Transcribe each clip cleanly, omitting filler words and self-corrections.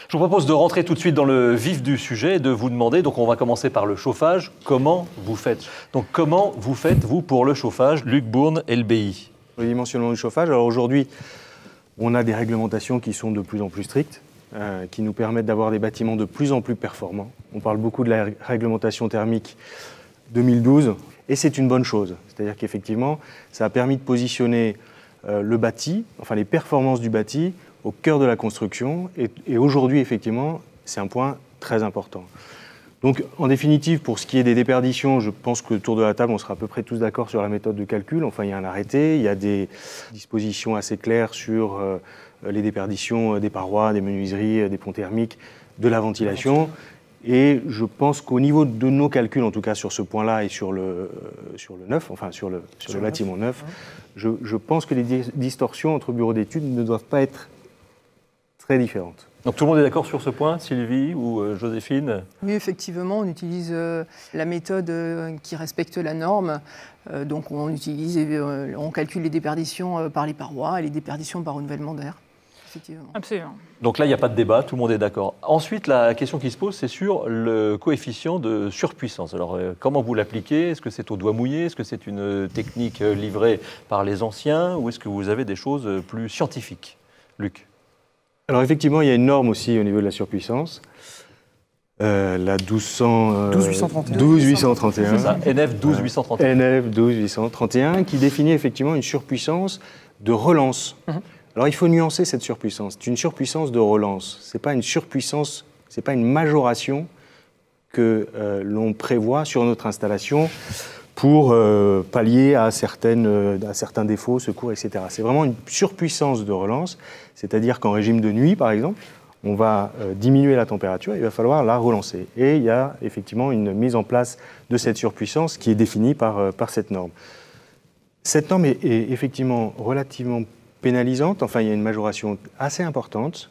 Je vous propose de rentrer tout de suite dans le vif du sujet et de vous demander, donc on va commencer par le chauffage, comment vous faites? Donc comment vous faites, vous, pour le chauffage, Luc Bourne, LBI? Le dimensionnement du chauffage, alors aujourd'hui, on a des réglementations qui sont de plus en plus strictes, qui nous permettent d'avoir des bâtiments de plus en plus performants. On parle beaucoup de la réglementation thermique 2012, et c'est une bonne chose. C'est-à-dire qu'effectivement, ça a permis de positionner le bâti, enfin les performances du bâti, au cœur de la construction. Et aujourd'hui, effectivement, c'est un point très important. Donc, en définitive, pour ce qui est des déperditions, je pense qu'autour de la table, on sera à peu près tous d'accord sur la méthode de calcul. Enfin, il y a un arrêté, il y a des dispositions assez claires sur les déperditions des parois, des menuiseries, des ponts thermiques, de la ventilation. Et je pense qu'au niveau de nos calculs, en tout cas sur ce point-là et sur le neuf, enfin sur le bâtiment neuf, je pense que les distorsions entre bureaux d'études ne doivent pas être très différentes. Donc tout le monde est d'accord sur ce point, Sylvie ou Joséphine? Oui, effectivement, on utilise la méthode qui respecte la norme. Donc on calcule les déperditions par les parois et les déperditions par renouvellement d'air. Effectivement. Absolument. Donc là, il n'y a pas de débat, tout le monde est d'accord. Ensuite, la question qui se pose, c'est sur le coefficient de surpuissance. Alors, comment vous l'appliquez? Est-ce que c'est au doigt mouillé? Est-ce que c'est une technique livrée par les anciens? Ou est-ce que vous avez des choses plus scientifiques? Luc? Alors effectivement, il y a une norme aussi au niveau de la surpuissance. La 12831. C'est ça, NF 12831. NF 12831, qui définit effectivement une surpuissance de relance. Alors il faut nuancer cette surpuissance. C'est une surpuissance de relance. C'est pas une surpuissance, c'est pas une majoration que l'on prévoit sur notre installation pour pallier à certains défauts, secours, etc. C'est vraiment une surpuissance de relance, c'est-à-dire qu'en régime de nuit, par exemple, on va diminuer la température, il va falloir la relancer. Et il y a effectivement une mise en place de cette surpuissance qui est définie par cette norme. Cette norme est effectivement relativement pénalisante, enfin il y a une majoration assez importante.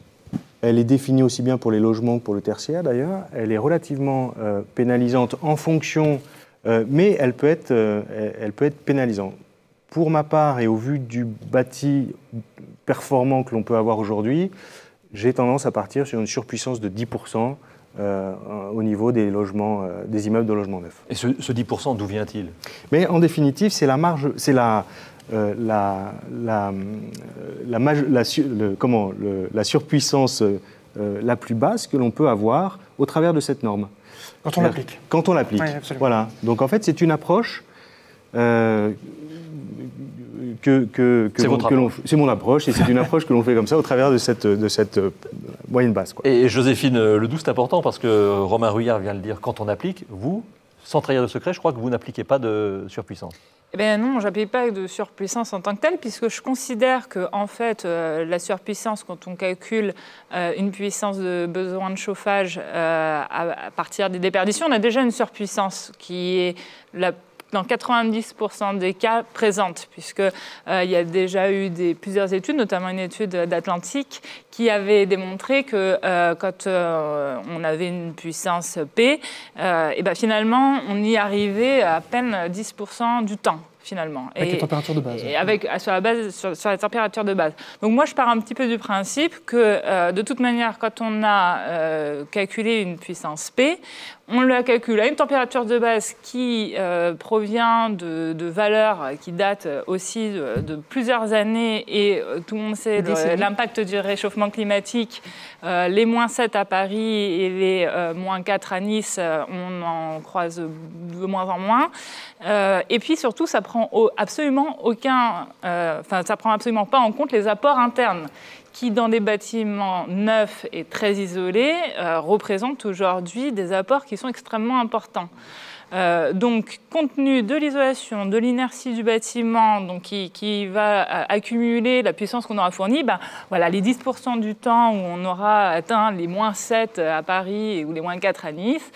Elle est définie aussi bien pour les logements que pour le tertiaire d'ailleurs. Elle est relativement pénalisante en fonction... mais elle peut être pénalisante. Pour ma part, et au vu du bâti performant que l'on peut avoir aujourd'hui, j'ai tendance à partir sur une surpuissance de 10% au niveau des logements, des immeubles de logements neufs. Et ce 10%, d'où vient-il? Mais en définitive, c'est la marge, c'est la surpuissance la plus basse que l'on peut avoir au travers de cette norme. Quand on l'applique. Quand on l'applique. Oui, voilà. Donc en fait, c'est une approche c'est mon approche et c'est une approche que l'on fait comme ça au travers de cette moyenne basse, quoi. Et Joséphine Ledoux, c'est important parce que Romain Ruyard vient de le dire, quand on applique, vous, sans trahir de secret, je crois que vous n'appliquez pas de surpuissance. Eh bien non, je n'applique pas de surpuissance en tant que telle, puisque je considère que en fait, la surpuissance, quand on calcule une puissance de besoin de chauffage à partir des déperditions, on a déjà une surpuissance qui est dans 90% des cas présente, puisqu'il y a déjà eu plusieurs études, notamment une étude d'Atlantique, qui avait démontré que quand on avait une puissance P, et ben finalement, on y arrivait à peine 10% du temps. Finalement. Avec les températures de base. Et sur la température de base. Donc moi, je pars un petit peu du principe que, de toute manière, quand on a calculé une puissance P, on la calcule à une température de base qui provient de valeurs qui datent aussi de plusieurs années, et tout le monde sait l'impact du réchauffement climatique. Les -7 à Paris et les -4 à Nice, on en croise de moins en moins. Et puis surtout, ça prend absolument ça prend absolument pas en compte les apports internes, qui, dans des bâtiments neufs et très isolés, représentent aujourd'hui des apports qui sont extrêmement importants. Donc, compte tenu de l'isolation, de l'inertie du bâtiment, donc qui va accumuler la puissance qu'on aura fournie, voilà, les 10% du temps où on aura atteint les -7 à Paris ou les -4 à Nice,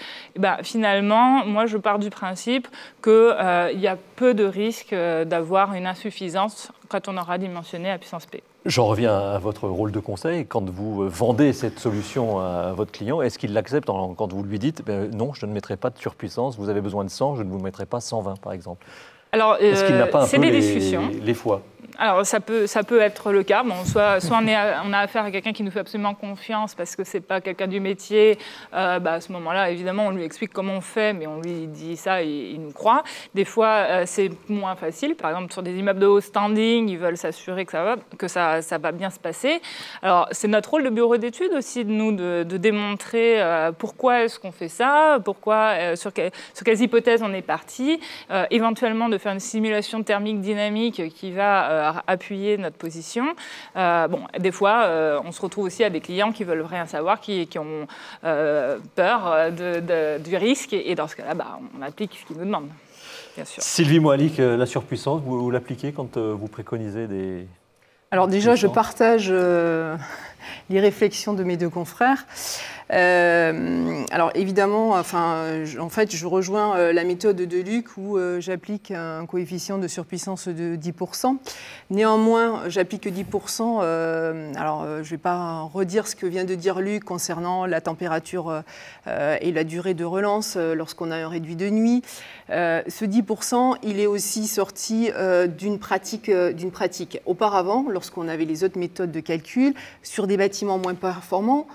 finalement, moi, je pars du principe qu'il y a peu de risques d'avoir une insuffisance quand on aura dimensionné à puissance P. J'en reviens à votre rôle de conseil. Quand vous vendez cette solution à votre client, est-ce qu'il l'accepte quand vous lui dites non, je ne mettrai pas de surpuissance, vous avez besoin de 100, je ne vous mettrai pas 120 par exemple? Alors, est-ce qu'il n'a pas un peu des discussions. les fois? Alors ça peut être le cas. Bon, soit on a affaire à quelqu'un qui nous fait absolument confiance parce que c'est pas quelqu'un du métier. À ce moment-là, évidemment, on lui explique comment on fait, mais on lui dit ça et il nous croit. Des fois, c'est moins facile. Par exemple, sur des immeubles de haut standing, ils veulent s'assurer que ça va bien se passer. Alors c'est notre rôle de bureau d'études aussi de démontrer pourquoi est-ce qu'on fait ça, sur quelles hypothèses on est parti, éventuellement de faire une simulation thermique dynamique qui va appuyer notre position. Des fois, on se retrouve aussi à des clients qui veulent rien savoir, qui ont peur du risque, et dans ce cas-là, on applique ce qu'ils nous demandent, bien sûr. Sylvie Moalik, la surpuissance, vous l'appliquez quand vous préconisez des... Alors déjà, je partage les réflexions de mes deux confrères. Alors évidemment, en fait, je rejoins la méthode de Luc où j'applique un coefficient de surpuissance de 10%. Néanmoins, j'applique 10%. Alors, je ne vais pas redire ce que vient de dire Luc concernant la température et la durée de relance lorsqu'on a un réduit de nuit. Ce 10%, il est aussi sorti d'une pratique. Auparavant, lorsqu'on avait les autres méthodes de calcul, sur des bâtiments moins performants,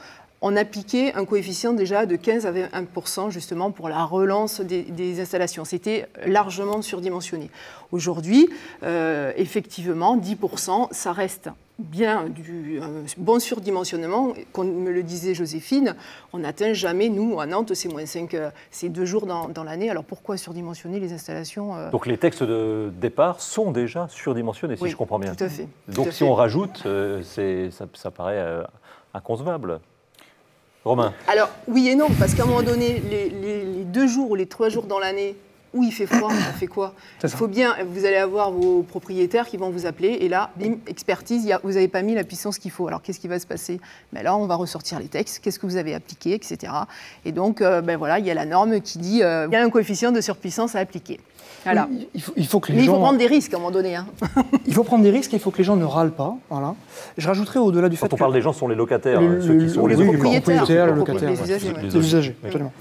on appliquait un coefficient déjà de 15 à 21% justement pour la relance des installations. C'était largement surdimensionné. Aujourd'hui, effectivement, 10%, ça reste bien du bon surdimensionnement. Comme me le disait Joséphine, on n'atteint jamais, nous, à Nantes, c'est moins 5, c'est 2 jours dans l'année. Alors pourquoi surdimensionner les installations Donc les textes de départ sont déjà surdimensionnés, si je comprends bien. Tout à fait. Donc si on rajoute, ça paraît inconcevable. Romain. Alors, oui et non, parce qu'à un moment donné, les 2 jours ou les 3 jours dans l'année où il fait froid, on fait quoi? Il faut bien, vous allez avoir vos propriétaires qui vont vous appeler, et là, bim, expertise, vous n'avez pas mis la puissance qu'il faut. Alors, qu'est-ce qui va se passer? Là, on va ressortir les textes, qu'est-ce que vous avez appliqué, etc. Et donc, voilà, il y a la norme qui dit, il y a un coefficient de surpuissance à appliquer. Voilà. Oui, il faut que les Mais gens... il faut prendre des risques à un moment donné. Il faut prendre des risques et il faut que les gens ne râlent pas. Voilà. Je rajouterais au-delà du fait Quand on parle des gens, ce sont les locataires, ceux qui sont les propriétaires, les locataires, les usagers. les usagers, absolument.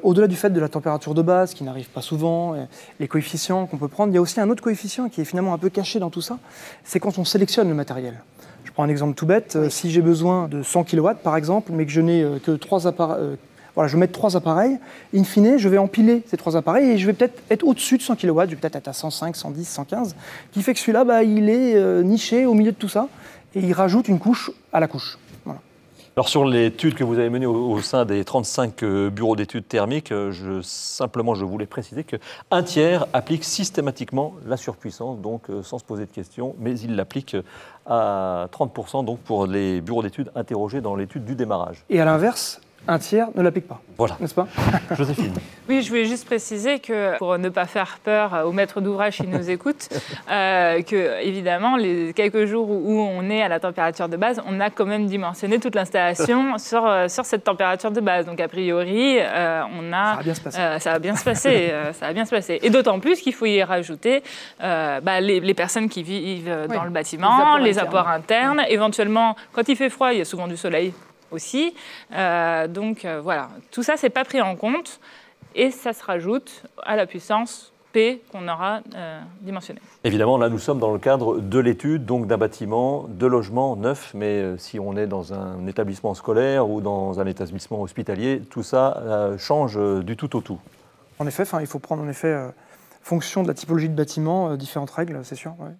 Au-delà du fait de la température de base, qui n'arrive pas souvent, les coefficients qu'on peut prendre, il y a aussi un autre coefficient qui est finalement un peu caché dans tout ça, c'est quand on sélectionne le matériel. Je prends un exemple tout bête. Si j'ai besoin de 100 kW, par exemple, mais que je n'ai que 3 appareils... Voilà, je vais mettre 3 appareils, in fine, je vais empiler ces 3 appareils et je vais peut-être être au-dessus de 100 kW, je vais peut-être être à 105, 110, 115, qui fait que celui-là, il est niché au milieu de tout ça et il rajoute une couche à la couche. Voilà. Alors sur l'étude que vous avez menée au sein des 35 bureaux d'études thermiques, je voulais préciser qu'un tiers applique systématiquement la surpuissance, donc sans se poser de questions, mais il l'applique à 30% donc pour les bureaux d'études interrogés dans l'étude du démarrage. Et à l'inverse, un tiers ne l'applique pas. Voilà. N'est-ce pas? Joséphine. Oui, je voulais juste préciser que, pour ne pas faire peur aux maîtres d'ouvrage qui nous écoutent, que, évidemment, les quelques jours où on est à la température de base, on a quand même dimensionné toute l'installation sur cette température de base. Donc, a priori, ça va bien se passer. Et d'autant plus qu'il faut y rajouter les personnes qui vivent dans le bâtiment, les apports internes. Éventuellement, quand il fait froid, il y a souvent du soleil aussi. Voilà, tout ça, c'est pas pris en compte et ça se rajoute à la puissance P qu'on aura dimensionnée. Évidemment, là, nous sommes dans le cadre de l'étude, donc d'un bâtiment, de logement neuf, mais si on est dans un établissement scolaire ou dans un établissement hospitalier, tout ça change du tout au tout. En effet, il faut prendre fonction de la typologie de bâtiment, différentes règles, c'est sûr. Ouais.